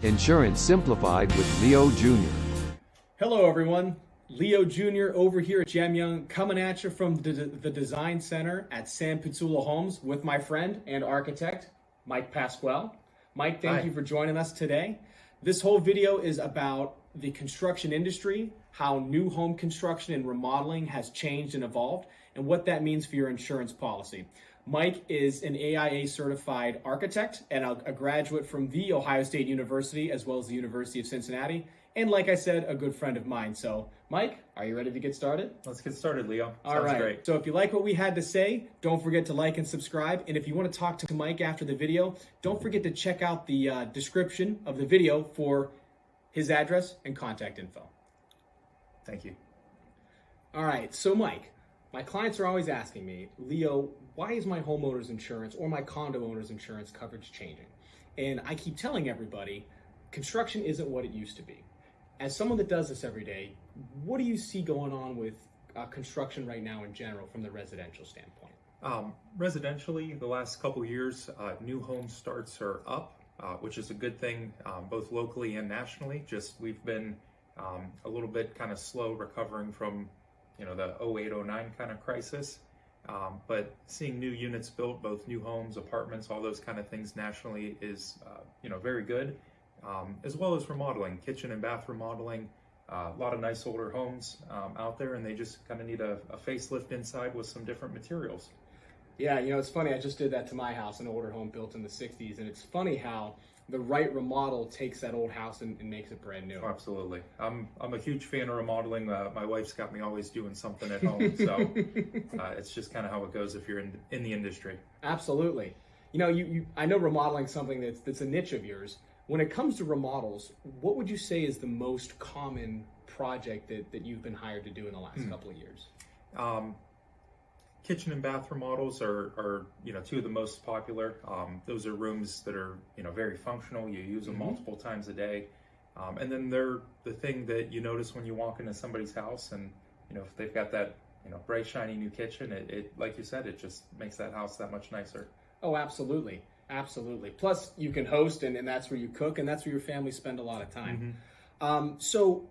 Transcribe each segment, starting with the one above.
Insurance Simplified with Leo Jr. Hello everyone, Leo Jr. over here at Gem Young, coming at you from the Design Center at Pitzulo Homes with my friend and architect, Mike Pasquale. Mike, thank you for joining us today. This whole video is about the construction industry, how new home construction and remodeling has changed and evolved, and what that means for your insurance policy. Mike is an AIA certified architect and a graduate from The Ohio State University as well as the University of Cincinnati. And like I said, a good friend of mine. So Mike, are you ready to get started? Let's get started, Leo. All right. Great. So if you like what we had to say, don't forget to like and subscribe. And if you want to talk to Mike after the video, don't forget to check out the description of the video for his address and contact info. Thank you. All right. So Mike, my clients are always asking me, Leo, why is my homeowner's insurance or my condo owner's insurance coverage changing? And I keep telling everybody, construction isn't what it used to be. As someone that does this every day, what do you see going on with construction right now in general from the residential standpoint? Residentially, the last couple of years, new home starts are up, which is a good thing, both locally and nationally. Just we've been a little bit kind of slow recovering from, the 08-09 kind of crisis. But seeing new units built, both new homes, apartments, all those kind of things nationally is, very good. As well as remodeling, kitchen and bath remodeling, a lot of nice older homes out there, and they just kind of need a facelift inside with some different materials. Yeah, it's funny, I just did that to my house, an older home built in the 60s, and it's funny how the right remodel takes that old house and makes it brand new. Oh, absolutely. I'm a huge fan of remodeling. My wife's got me always doing something at home, so it's just kind of how it goes if you're in the industry. Absolutely. I know remodeling is something that's a niche of yours. When it comes to remodels, what would you say is the most common project that you've been hired to do in the last couple of years? Kitchen and bath remodels are two of the most popular. Those are rooms that are very functional. You use them multiple times a day, and then they're the thing that you notice when you walk into somebody's house, and if they've got that bright shiny new kitchen, it like you said, it just makes that house that much nicer. Oh, absolutely. Absolutely. Plus, you can host, and that's where you cook, and that's where your family spend a lot of time. So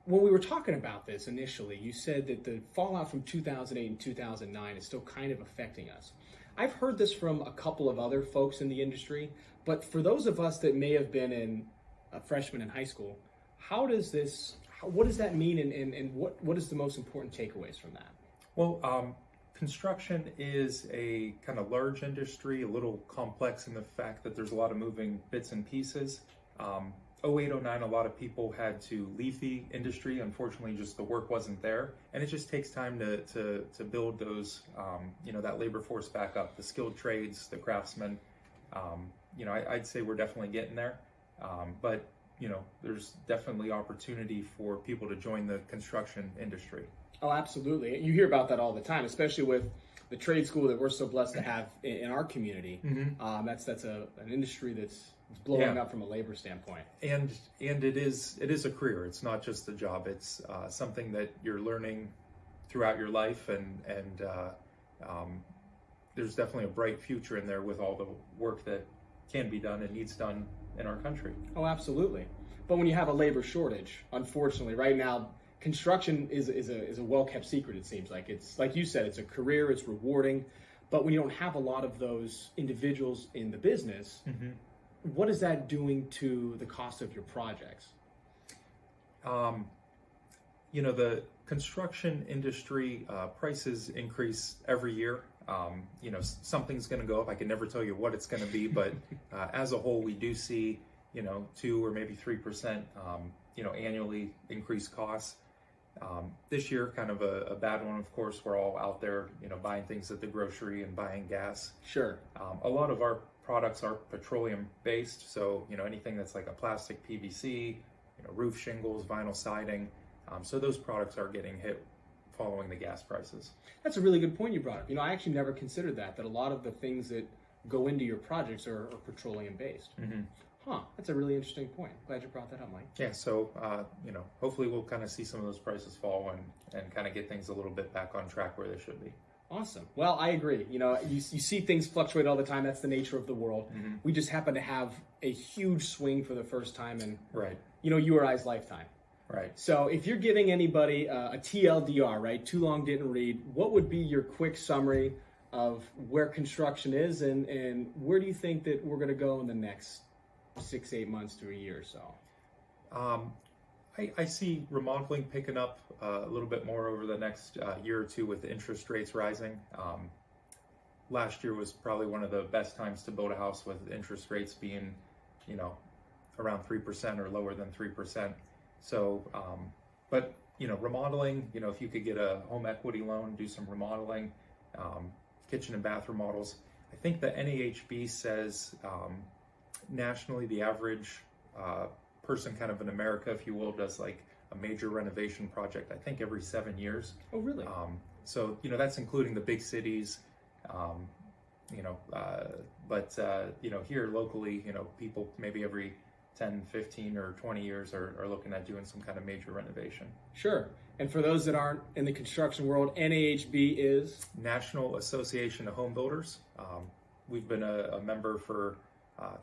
when we were talking about this initially, you said that the fallout from 2008 and 2009 is still kind of affecting us. I've heard this from a couple of other folks in the industry, but for those of us that may have been a freshman in high school, what does that mean, and what is the most important takeaways from that? Well, construction is a kind of large industry, a little complex in the fact that there's a lot of moving bits and pieces. 08-09, a lot of people had to leave the industry. Unfortunately, just the work wasn't there. And it just takes time to build those, that labor force back up, the skilled trades, the craftsmen. I'd say we're definitely getting there. But there's definitely opportunity for people to join the construction industry. Oh, absolutely. You hear about that all the time, especially with the trade school that we're so blessed to have in our community. That's an industry that's blowing up from a labor standpoint. And it is a career. It's not just a job. It's something that you're learning throughout your life, and there's definitely a bright future in there with all the work that can be done and needs done in our country. Oh, absolutely. But when you have a labor shortage, unfortunately, right now, construction is a well-kept secret, it seems like. It's like you said, it's a career, it's rewarding, but when you don't have a lot of those individuals in the business, what is that doing to the cost of your projects? The construction industry, prices increase every year. Something's going to go up. I can never tell you what it's going to be, but as a whole, we do see, 2 or maybe 3%, annually increased costs. This year, kind of a bad one, of course. We're all out there, buying things at the grocery and buying gas. Sure. A lot of our products are petroleum based, so anything that's like a plastic PVC, roof shingles, vinyl siding. So those products are getting hit following the gas prices. That's a really good point you brought up. I actually never considered that a lot of the things that go into your projects are petroleum based. That's a really interesting point. Glad you brought that up, Mike. Yeah, so, hopefully we'll kind of see some of those prices fall and kind of get things a little bit back on track where they should be. Awesome. Well, I agree. You see things fluctuate all the time. That's the nature of the world. We just happen to have a huge swing for the first time in, Right. You or I's lifetime. Right. So if you're giving anybody a TLDR, right, too long didn't read, what would be your quick summary of where construction is and where do you think that we're going to go in the next 6-8 months to a year or so? I see remodeling picking up a little bit more over the next year or two with interest rates rising. Last year was probably one of the best times to build a house with interest rates being, around 3% or lower than 3%. So, but, remodeling, if you could get a home equity loan, do some remodeling, kitchen and bath remodels. I think the NAHB says nationally the average person kind of in America, if you will, does like a major renovation project, I think every 7 years. Oh, really? So, that's including the big cities, but, here locally, people maybe every 10, 15, or 20 years are looking at doing some kind of major renovation. Sure. And for those that aren't in the construction world, NAHB is? National Association of Home Builders. We've been a member for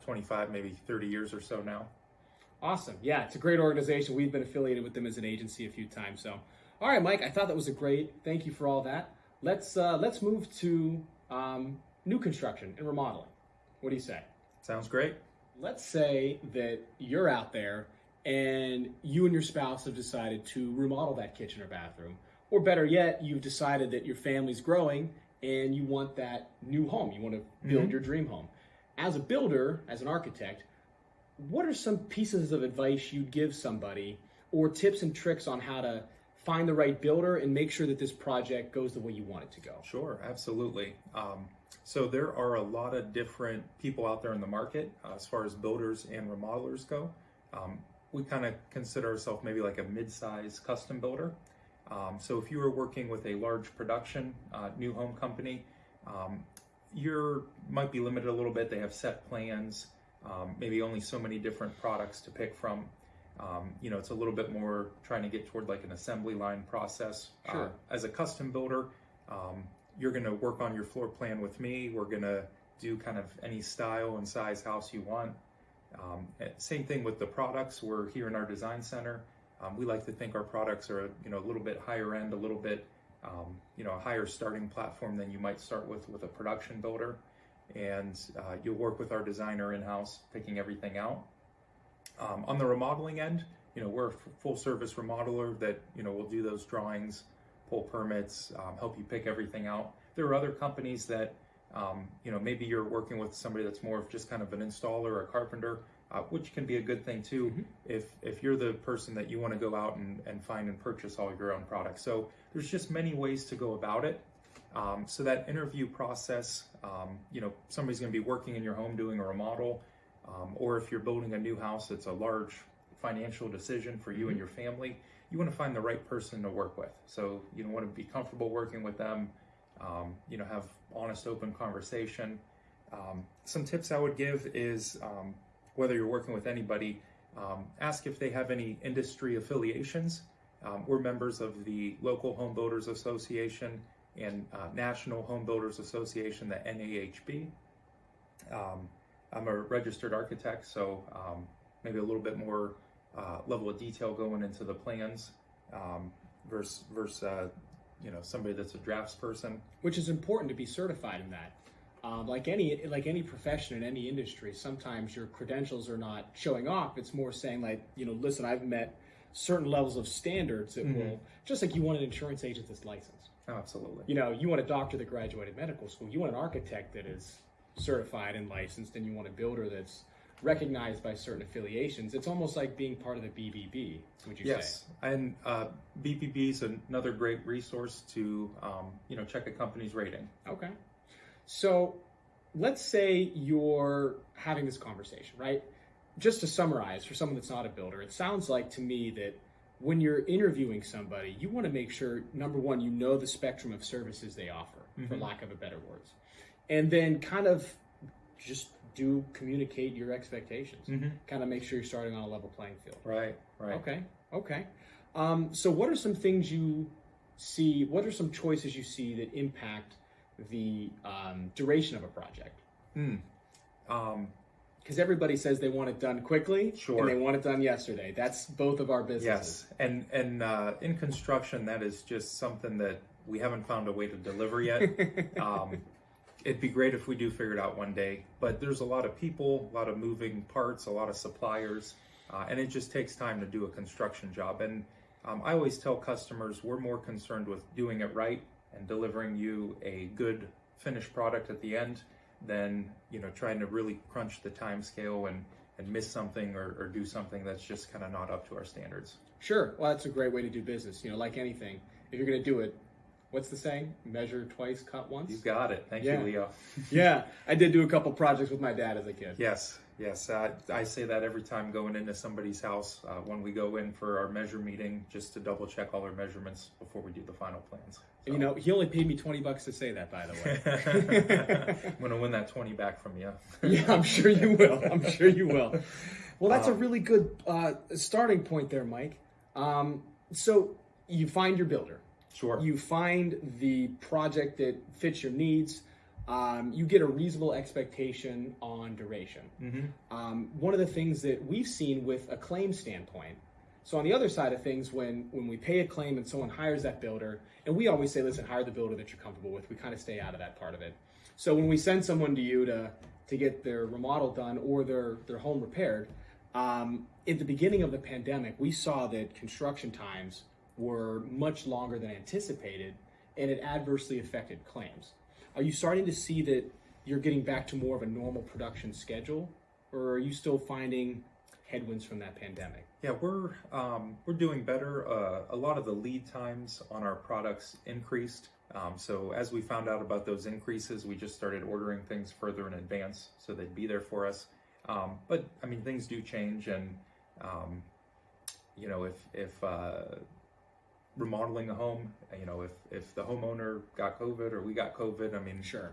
25, maybe 30 years or so now. Awesome. Yeah, it's a great organization. We've been affiliated with them as an agency a few times. So, all right, Mike, I thought that was a great. Thank you for all that. Let's move to new construction and remodeling. What do you say? Sounds great. Let's say that you're out there and you and your spouse have decided to remodel that kitchen or bathroom, or better yet, you've decided that your family's growing and you want that new home. You want to build your dream home. As a builder, as an architect, what are some pieces of advice you'd give somebody or tips and tricks on how to find the right builder and make sure that this project goes the way you want it to go? Sure, absolutely. So there are a lot of different people out there in the market as far as builders and remodelers go. We kind of consider ourselves maybe like a mid-size custom builder. So if you are working with a large production new home company, you might be limited a little bit. They have set plans, maybe only so many different products to pick from. It's a little bit more trying to get toward like an assembly line process. Sure. As a custom builder, you're going to work on your floor plan with me. We're going to do kind of any style and size house you want. Same thing with the products. We're here in our design center. We like to think our products are, a little bit higher end, a little bit, a higher starting platform than you might start with a production builder. And you'll work with our designer in-house, picking everything out. On the remodeling end, we're a full service remodeler that, will do those drawings, pull permits, help you pick everything out. There are other companies that, maybe you're working with somebody that's more of just kind of an installer or a carpenter, which can be a good thing too, if you're the person that you want to go out and find and purchase all your own products. So there's just many ways to go about it. So that interview process, somebody's going to be working in your home doing a remodel, or if you're building a new house, it's a large financial decision for you and your family. You want to find the right person to work with. So you want to be comfortable working with them, have honest, open conversation. Some tips I would give is, whether you're working with anybody, ask if they have any industry affiliations. We're members of the local Home Builders Association and National Home Builders Association, the NAHB. I'm a registered architect, so maybe a little bit more level of detail going into the plans versus somebody that's a drafts person. Which is important to be certified in that. Like any profession in any industry, sometimes your credentials are not showing off. It's more saying like, listen, I've met certain levels of standards that will, just like you want an insurance agent that's licensed. Oh, absolutely. You want a doctor that graduated medical school. You want an architect that is certified and licensed, and you want a builder that's recognized by certain affiliations. It's almost like being part of the BBB, would you say? Yes, and BBB is another great resource to, check a company's rating. Okay. So let's say you're having this conversation, right? Just to summarize, for someone that's not a builder, it sounds like to me that when you're interviewing somebody, you want to make sure, number one, you know the spectrum of services they offer, for lack of a better words. And then kind of just communicate your expectations. Kind of make sure you're starting on a level playing field. Right. Okay. So what are some things you see, what are some choices you see that impact the duration of a project? Because everybody says they want it done quickly, Sure. and they want it done yesterday. That's both of our businesses. Yes, and in construction, that is just something that we haven't found a way to deliver yet. It'd be great if we do figure it out one day, but there's a lot of people, a lot of moving parts, a lot of suppliers, and it just takes time to do a construction job. And I always tell customers we're more concerned with doing it right and delivering you a good finished product at the end than trying to really crunch the time scale and miss something or do something that's just kind of not up to our standards. Sure. Well, that's a great way to do business. Like anything, if you're going to do it, what's the saying? Measure twice, cut once? You got it. Thank you, Leo. Yeah, I did do a couple projects with my dad as a kid. Yes. I say that every time going into somebody's house when we go in for our measure meeting, just to double check all our measurements before we do the final plans. So. And he only paid me $20 to say that, by the way. I'm going to win that 20 back from you. Yeah, I'm sure you will. Well, that's a really good starting point there, Mike. So you find your builder. Sure. You find the project that fits your needs. You get a reasonable expectation on duration. Mm-hmm. One of the things that we've seen with a claim standpoint, so on the other side of things, when we pay a claim and someone hires that builder, and we always say, listen, hire the builder that you're comfortable with. We kind of stay out of that part of it. So when we send someone to you to get their remodel done or their home repaired, at the beginning of the pandemic, we saw that construction times were much longer than anticipated, and it adversely affected claims. Are you starting to see that you're getting back to more of a normal production schedule, or are you still finding headwinds from that pandemic? Yeah, we're doing better. A lot of the lead times on our products increased. So as we found out about those increases, we just started ordering things further in advance so they'd be there for us. But I mean, things do change, and if remodeling a home, if the homeowner got COVID or we got COVID, I mean, sure,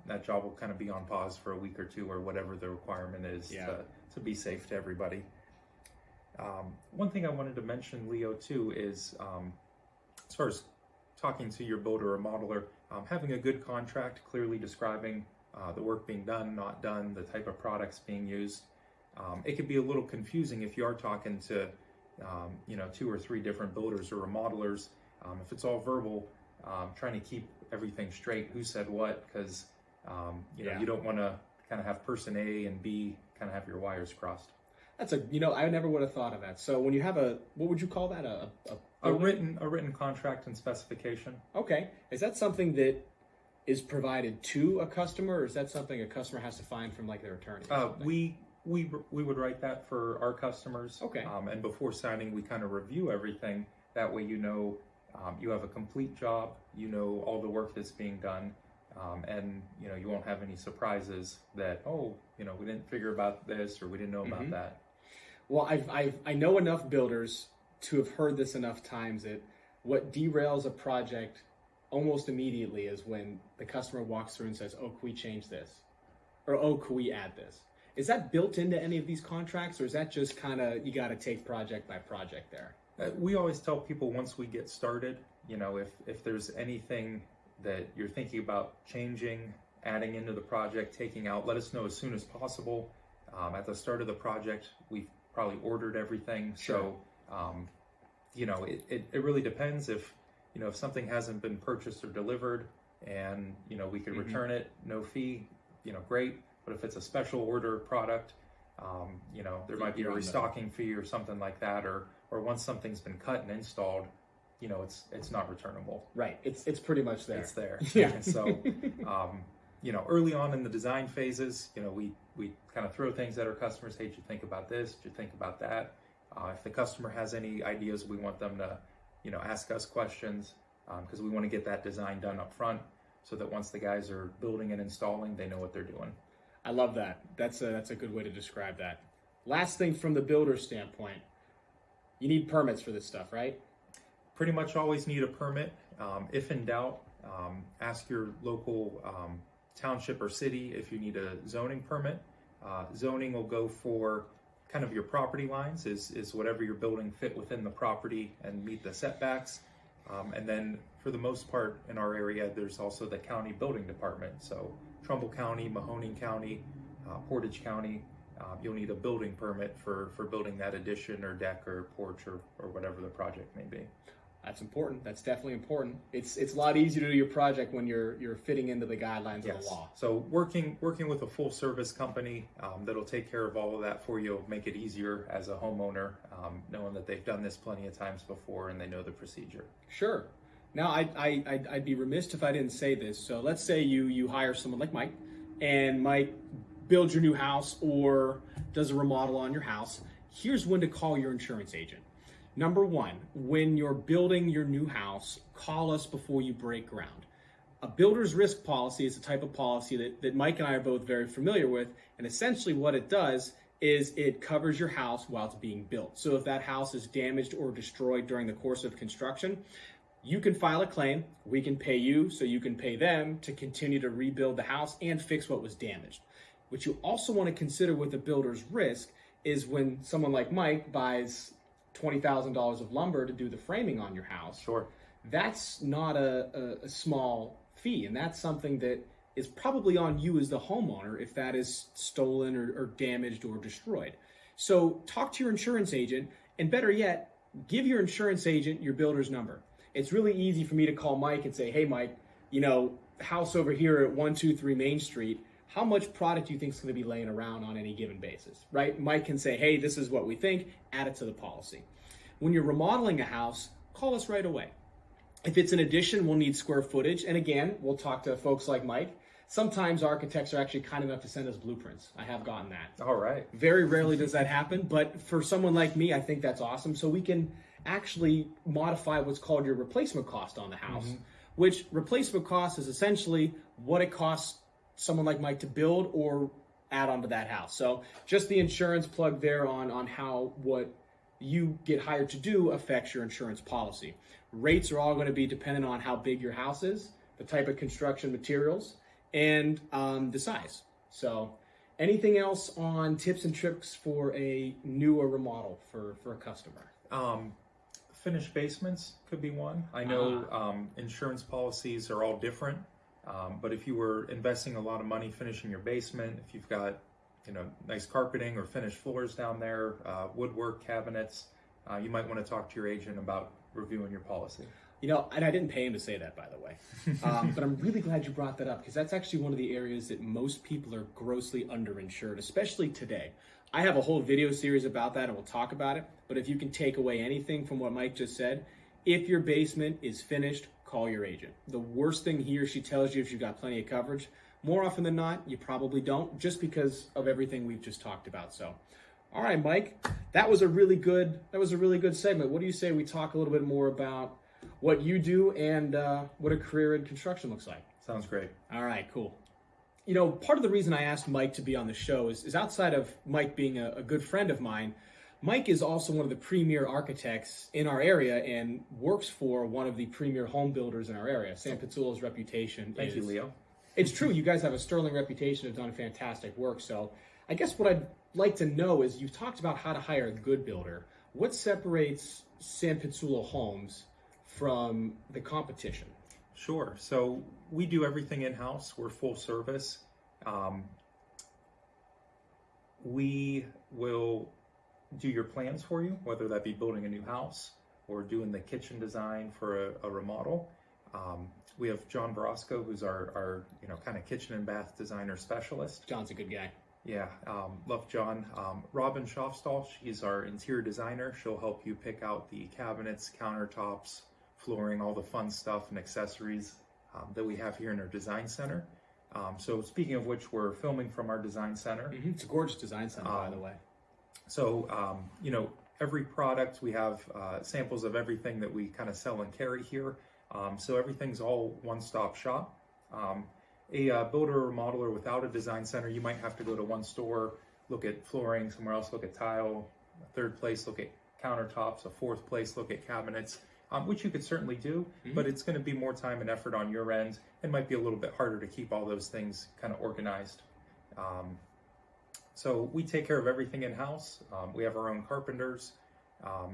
that job will kind of be on pause for a week or two or whatever the requirement is to be safe to everybody. One thing I wanted to mention, Leo, too, is as far as talking to your builder or modeler, having a good contract clearly describing the work being done, not done, the type of products being used. It could be a little confusing if you are talking to 2 or 3 different builders or remodelers. If it's all verbal, trying to keep everything straight, who said what, because you don't want to kind of have person A and B kind of have your wires crossed. That's I never would have thought of that. So when you have what would you call that? A written contract and specification. Okay. Is that something that is provided to a customer, or is that something a customer has to find from like their attorney? We would write that for our customers. Okay. And before signing, we kind of review everything. That way, you have a complete job. All the work that's being done, and you won't have any surprises that we didn't figure about this or we didn't know about that. Well, I know enough builders to have heard this enough times that what derails a project almost immediately is when the customer walks through and says, "Oh, can we change this?" Or "Oh, can we add this?" Is that built into any of these contracts, or is that just kind of you got to take project by project there? We always tell people once we get started, if there's anything that you're thinking about changing, adding into the project, taking out, let us know as soon as possible. At the start of the project, we've probably ordered everything. Sure. So, it really depends if something hasn't been purchased or delivered and, we could return it, no fee, great. But if it's a special order product, there might be a restocking fee or something like that, or once something's been cut and installed, it's not returnable. Right. It's pretty much there. It's there. Yeah. And so, early on in the design phases, we kind of throw things at our customers. Hey, did you think about this? Did you think about that? If the customer has any ideas, we want them to, ask us questions, because we want to get that design done up front so that once the guys are building and installing, they know what they're doing. I love that. That's a good way to describe that. Last thing from the builder standpoint, you need permits for this stuff, right? Pretty much always need a permit. If in doubt, ask your local township or city if you need a zoning permit. Zoning will go for kind of your property lines, is whatever you're building fit within the property and meet the setbacks. And then for the most part in our area, there's also the county building department. So Trumbull County, Mahoning County, Portage County, you'll need a building permit for building that addition or deck or porch or whatever the project may be. That's important. That's definitely important. It's a lot easier to do your project when you're fitting into the guidelines of the law. So working with a full service company that'll take care of all of that for you will make it easier as a homeowner, knowing that they've done this plenty of times before and they know the procedure. Sure. Now, I'd be remiss if I didn't say this. So let's say you hire someone like Mike, and Mike builds your new house or does a remodel on your house. Here's when to call your insurance agent. Number one, when you're building your new house, call us before you break ground. A builder's risk policy is a type of policy that Mike and I are both very familiar with. And essentially what it does is it covers your house while it's being built. So if that house is damaged or destroyed during the course of construction, you can file a claim, we can pay you so you can pay them to continue to rebuild the house and fix what was damaged. What you also want to consider with a builder's risk is when someone like Mike buys $20,000 of lumber to do the framing on your house. Sure. That's not a small fee, and that's something that is probably on you as the homeowner if that is stolen or damaged or destroyed. So talk to your insurance agent, and better yet, give your insurance agent your builder's number. It's really easy for me to call Mike and say, hey, Mike, house over here at 123 Main Street, how much product do you think is going to be laying around on any given basis, right? Mike can say, hey, this is what we think, add it to the policy. When you're remodeling a house, call us right away. If it's an addition, we'll need square footage. And again, we'll talk to folks like Mike. Sometimes architects are actually kind enough to send us blueprints. I have gotten that. All right. Very rarely does that happen, but for someone like me, I think that's awesome. So we can actually modify what's called your replacement cost on the house, which replacement cost is essentially what it costs someone like Mike to build or add onto that house. So just the insurance plug there on how what you get hired to do affects your insurance policy. Rates are all going to be dependent on how big your house is, the type of construction materials, and the size. So anything else on tips and tricks for a new or remodel for a customer? Finished basements could be one. I know insurance policies are all different, but if you were investing a lot of money finishing your basement, if you've got nice carpeting or finished floors down there, woodwork cabinets, you might want to talk to your agent about reviewing your policy. And I didn't pay him to say that, by the way. But I'm really glad you brought that up, because that's actually one of the areas that most people are grossly underinsured, especially today. I have a whole video series about that, and we'll talk about it. But if you can take away anything from what Mike just said, if your basement is finished, call your agent. The worst thing he or she tells you is you've got plenty of coverage. More often than not, you probably don't, just because of everything we've just talked about. So, all right, Mike, that was a really good segment. What do you say we talk a little bit more about what you do and what a career in construction looks like? Sounds great. All right, cool. Part of the reason I asked Mike to be on the show is outside of Mike being a good friend of mine, Mike is also one of the premier architects in our area and works for one of the premier home builders in our area. Sam Pitzulo's reputation Thank you, Leo. It's true. You guys have a sterling reputation, have done fantastic work. So I guess what I'd like to know is, you've talked about how to hire a good builder. What separates Sam Pitzulo Homes from the competition? Sure. So we do everything in-house. We're full service. We will do your plans for you, whether that be building a new house or doing the kitchen design for a remodel. We have John Verosco, who's our kind of kitchen and bath designer specialist. John's a good guy. Yeah, love John. Robin Schofstall, she's our interior designer. She'll help you pick out the cabinets, countertops, flooring, all the fun stuff and accessories that we have here in our design center. So speaking of which, we're filming from our design center. It's a gorgeous design center, by the way. So, every product, we have samples of everything that we kind of sell and carry here. So everything's all one-stop shop. A builder or remodeler without a design center, you might have to go to one store, look at flooring, somewhere else look at tile, a third place look at countertops, a fourth place look at cabinets, which you could certainly do, but it's going to be more time and effort on your end. It might be a little bit harder to keep all those things kind of organized. So we take care of everything in-house. We have our own carpenters.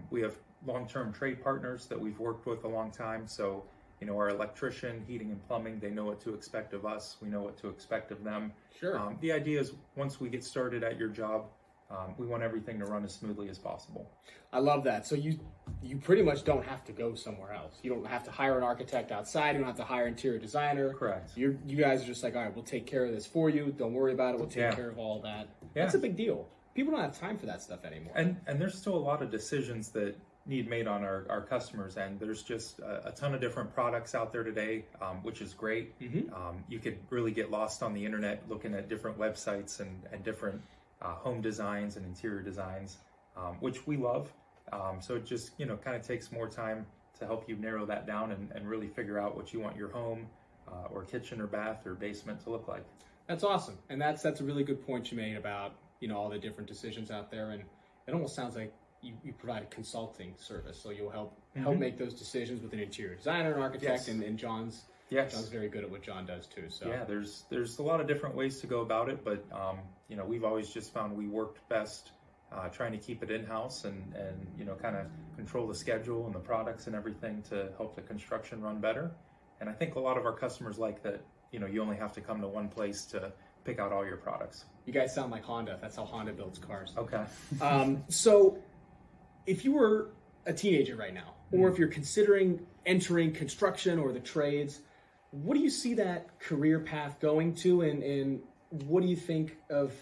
We have long-term trade partners that we've worked with a long time. So, our electrician, heating and plumbing, they know what to expect of us. We know what to expect of them. Sure. The idea is once we get started at your job, we want everything to run as smoothly as possible. I love that. So you pretty much don't have to go somewhere else. You don't have to hire an architect outside. You don't have to hire an interior designer. Correct. You guys are just like, all right, we'll take care of this for you. Don't worry about it. We'll take care of all that. Yeah. That's a big deal. People don't have time for that stuff anymore. And there's still a lot of decisions that need made on our customers, and there's just a ton of different products out there today, which is great. You could really get lost on the internet looking at different websites and different home designs and interior designs, which we love. So it just kind of takes more time to help you narrow that down and really figure out what you want your home or kitchen or bath or basement to look like. That's awesome, and that's a really good point you made about all the different decisions out there, and it almost sounds like you provide a consulting service, so you'll help make those decisions with an interior designer, an architect, and John's very good at what John does too. So yeah, there's a lot of different ways to go about it, but we've always just found we worked best trying to keep it in-house and kind of control the schedule and the products and everything to help the construction run better. And I think a lot of our customers like that. You only have to come to one place to pick out all your products. You guys sound like Honda. That's how Honda builds cars. Okay. So if you were a teenager right now, or if you're considering entering construction or the trades, what do you see that career path going to, and what do you think of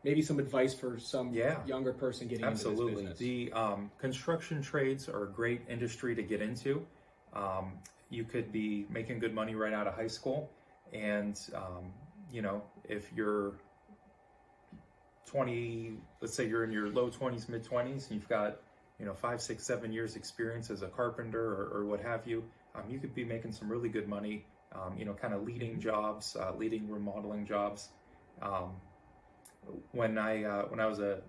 maybe some advice for some younger person getting into this business? The construction trades are a great industry to get into. You could be making good money right out of high school, and if you're 20, let's say you're in your low 20s, mid 20s, and you've got 5, 6, 7 years experience as a carpenter or what have you, you could be making some really good money, kind of leading jobs, leading remodeling jobs. When I was a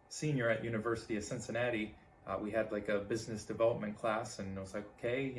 senior at University of Cincinnati, we had like a business development class, and it was like, okay,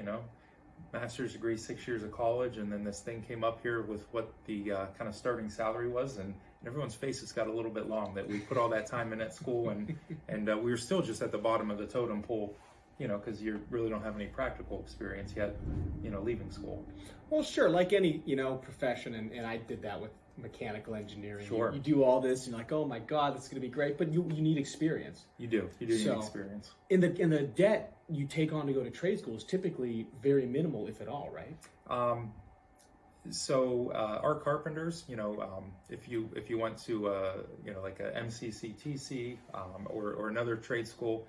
master's degree, 6 years of college, and then this thing came up here with what the kind of starting salary was, and everyone's faces got a little bit long that we put all that time in at school, and we were still just at the bottom of the totem pole, because you really don't have any practical experience yet, leaving school. Well, sure, like any profession, and I did that with mechanical engineering. Sure. You do all this, and you're like, oh my God, this is going to be great, but you need experience. You do need experience. In the debt you take on to go to trade school is typically very minimal, if at all, right? So our carpenters, if you went to like a MCCTC or another trade school,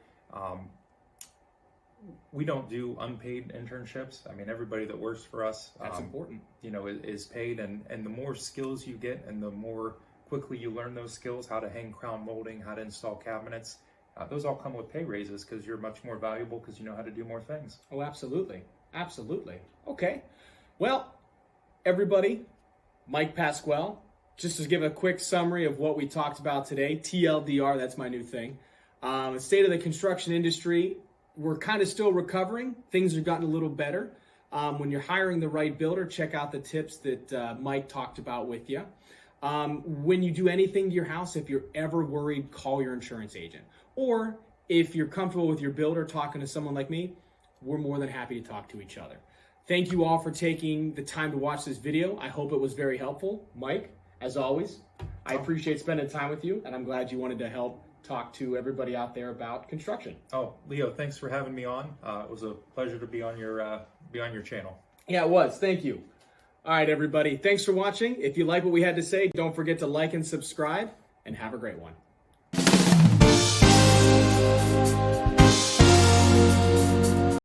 we don't do unpaid internships. I mean, everybody that works for us, that's important. Is paid, and the more skills you get, and the more quickly you learn those skills, how to hang crown molding, how to install cabinets, those all come with pay raises because you're much more valuable because you know how to do more things. Oh, absolutely, absolutely. Okay, well, everybody, Mike Pasquale, just to give a quick summary of what we talked about today, TLDR, that's my new thing. The state of the construction industry, we're kind of still recovering. Things have gotten a little better. When you're hiring the right builder, check out the tips that Mike talked about with you. When you do anything to your house, if you're ever worried, call your insurance agent. Or if you're comfortable with your builder talking to someone like me, we're more than happy to talk to each other. Thank you all for taking the time to watch this video. I hope it was very helpful. Mike, as always, I appreciate spending time with you, and I'm glad you wanted to help talk to everybody out there about construction. Oh, Leo, thanks for having me on. It was a pleasure to be on your channel. Yeah, it was. Thank you. All right, everybody. Thanks for watching. If you like what we had to say, don't forget to like and subscribe, and have a great one.